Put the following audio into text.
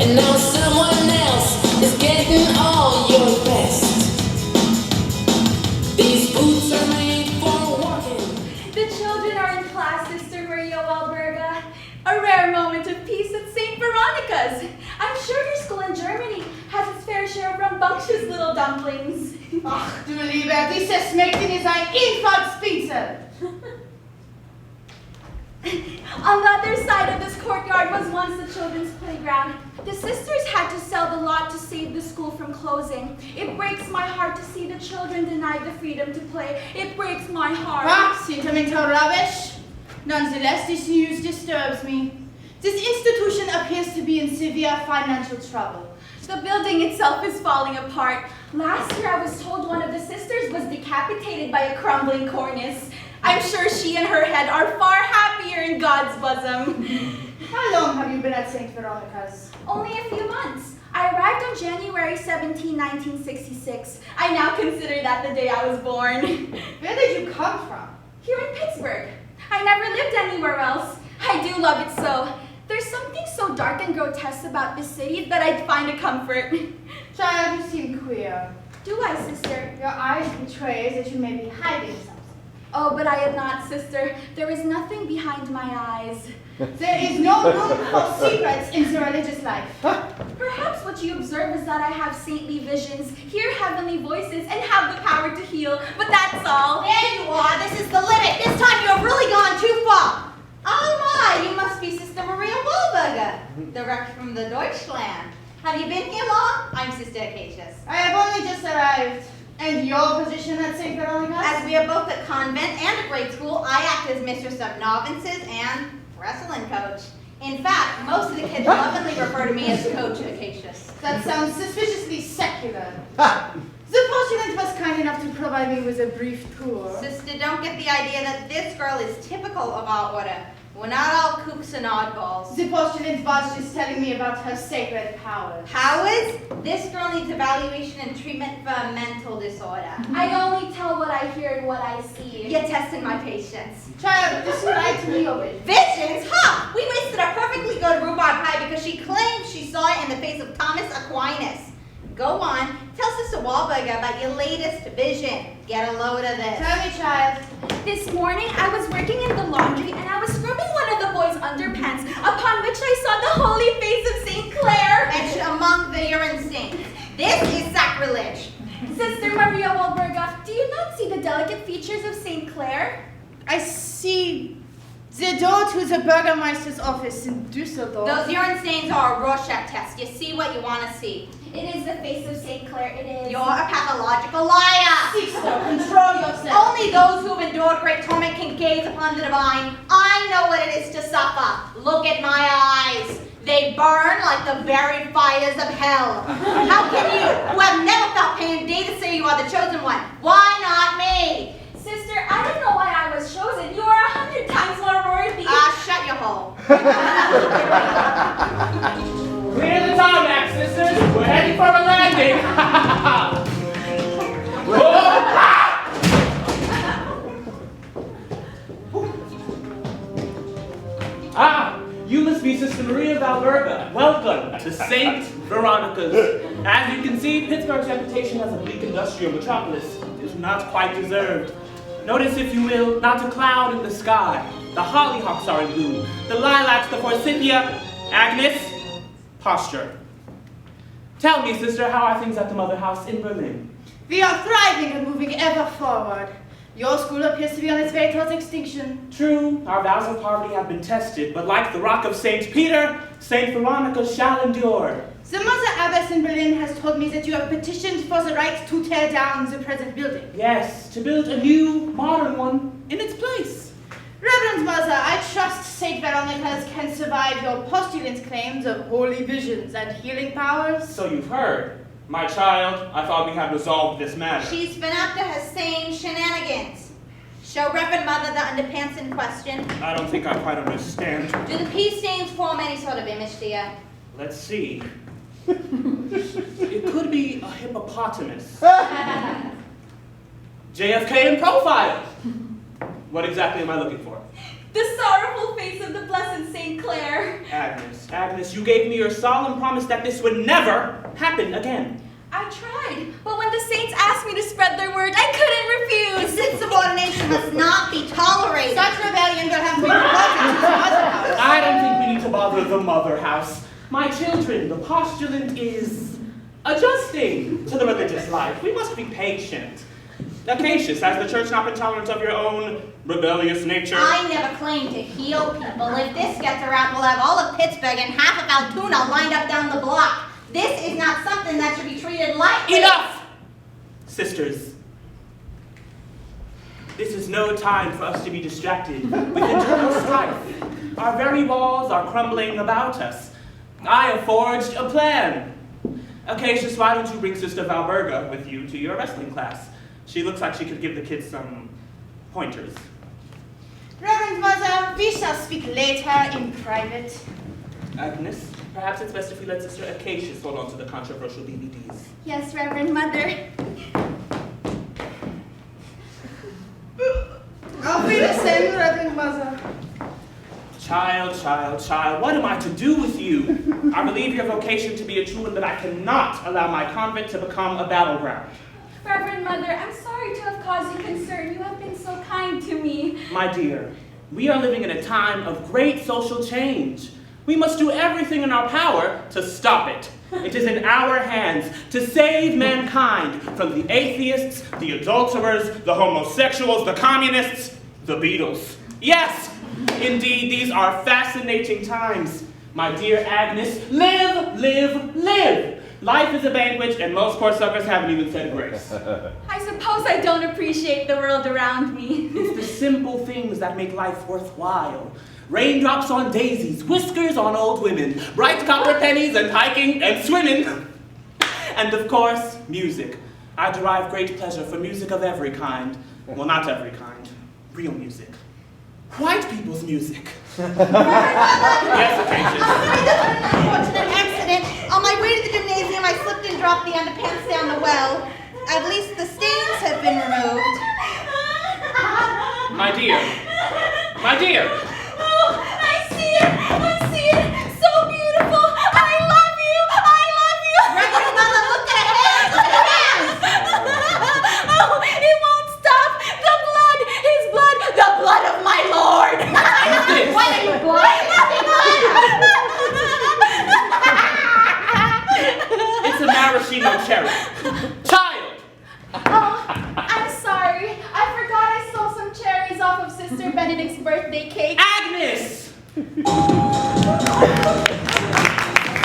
and now someone else is getting all your best. These boots are made for walking. The children are in class, Sister Maria Walburga. A rare moment of peace at St. Veronica's. I'm sure your school in Germany has its fair share of rambunctious little dumplings. Ach du lieber, dieses Mädchen ist ein Infantsspitzel. On the other side of this courtyard was once the children's playground. The sisters had to sell the lot to save the school from closing. It breaks my heart to see the children denied the freedom to play. It breaks my heart. Ah, sentimental rubbish. Nonetheless, this news disturbs me. This institution appears to be in severe financial trouble. The building itself is falling apart. Last year I was told one of the sisters was decapitated by a crumbling cornice. I'm sure she and her head are far happier in God's bosom. How long have you been at St. Veronica's? Only a few months. I arrived on January 17, 1966. I now consider that the day I was born. Where did you come from? Here in Pittsburgh. I never lived anywhere else. I do love it so. There's something so dark and grotesque about this city that I'd find a comfort. Child, you seem queer. Do I, sister? Your eyes betray that you may be hiding something. Oh, but I am not, sister. There is nothing behind my eyes. There is no room for secrets in the religious life. Perhaps what you observe is that I have saintly visions, hear heavenly voices, and have the power to heal. But that's all. There you are. This is the limit. This time you have really gone too far. Oh my, you must be Sister Maria Wahlberger, direct from the Deutschland. Have you been here long? I'm Sister Acacius. I have only just arrived. And your position at St. Veronica's? As we are both a convent and a grade school, I act as mistress of novices and wrestling coach. In fact, most of the kids lovingly refer to me as Coach Acacius. That sounds suspiciously secular. The postulant was kind enough to provide me with a brief tour. Sister, don't get the idea that this girl is typical of our order. We're not all kooks and oddballs. The postulant was just telling me about her sacred powers. Powers? This girl needs evaluation and treatment for a mental disorder. I only tell what I hear and what I see. You're testing my patience. Child, describe to me your vision. Visions? Ha! We wasted a perfectly good rhubarb pie because she claimed she saw it in the face of Thomas Aquinas. Go on, tell Sister Wahlberger about your latest vision. Get a load of this. Tell me, child. This morning I was working in the laundry and I was scrubbing one of the boys' underpants, upon which I saw the holy face of St. Clair. Etched among the urine stains. This is sacrilege. Sister Maria Walburga, do you not see the delicate features of St. Clair? I see the door to the Burgermeister's office in Düsseldorf. Those urine stains are a Rorschach test. You see what you want to see. It is the face of St. Clair, it is. You're a pathological liar. Sister, control yourself. Only those who have endured great torment can gaze upon the divine. I know what it is to suffer. Look at my eyes. They burn like the very fires of hell. How can you, who have never felt pain, dare to say you are the chosen one? Why not me? Sister, I don't know why I was chosen. You are 100 times more worthy. Shut your hole. Clear the tarmac, sisters. We're heading for a landing. Ah, you must be Sister Maria Valverga. Welcome to St. Veronica's. As you can see, Pittsburgh's reputation as a bleak industrial metropolis is not quite deserved. Notice, if you will, not a cloud in the sky. The hollyhocks are in bloom. The lilacs, the forsythia. Agnes, posture. Tell me, sister, how are things at the mother house in Berlin? We are thriving and moving ever forward. Your school appears to be on its way towards extinction. True, our vows of poverty have been tested, but like the rock of St. Peter, St. Veronica shall endure. The Mother Abbess in Berlin has told me that you have petitioned for the right to tear down the present building. Yes, to build a new, modern one in its place. Reverend Mother, I trust St. Veronica's can survive your postulant's claims of holy visions and healing powers. So you've heard. My child, I thought we had resolved this matter. She's been up to her same shenanigans. Show Reverend Mother the underpants in question. I don't think I quite understand. Do the pea stains form any sort of image to you? Let's see. It could be a hippopotamus. JFK in profile. What exactly am I looking for? The sorrowful face of the blessed Saint Clare. Agnes, you gave me your solemn promise that this would never happen again. I tried, but when the saints asked me to spread their word, I couldn't refuse. Insubordination must not be tolerated. Such rebellion will have to be reported to the mother house. I don't think we need to bother the mother house. My children, the postulant is adjusting to the religious life. We must be patient. Acacius, has the church not been tolerant of your own rebellious nature? I never claimed to heal people. If this gets around, we'll have all of Pittsburgh and half of Altoona lined up down the block. This is not something that should be treated lightly. Enough! Sisters, this is no time for us to be distracted with internal strife. Our very walls are crumbling about us. I have forged a plan. Acacius, why don't you bring Sister Valberga with you to your wrestling class? She looks like she could give the kids some pointers. Reverend Mother, we shall speak later in private. Agnes, perhaps it's best if we let Sister Acacius hold on to the controversial DVDs. Yes, Reverend Mother. Auf Wiedersehen, Reverend Mother. Child, what am I to do with you? I believe your vocation to be a true one, but I cannot allow my convent to become a battleground. Reverend Mother, I'm sorry to have caused you concern. You have been so kind to me. My dear, we are living in a time of great social change. We must do everything in our power to stop it. It is in our hands to save mankind from the atheists, the adulterers, the homosexuals, the communists, the Beatles. Yes, indeed, these are fascinating times. My dear Agnes, live! Life is a banquet, and most poor suckers haven't even said grace. I suppose I don't appreciate the world around me. It's the simple things that make life worthwhile. Raindrops on daisies, whiskers on old women, bright copper pennies and hiking and swimming. And of course, music. I derive great pleasure from music of every kind. Well, not every kind. Real music. White people's music. Yes, Acacius. An unfortunate accident. On my way to the gymnasium, I slipped and dropped the underpants down the well. At least the stains have been removed. My dear,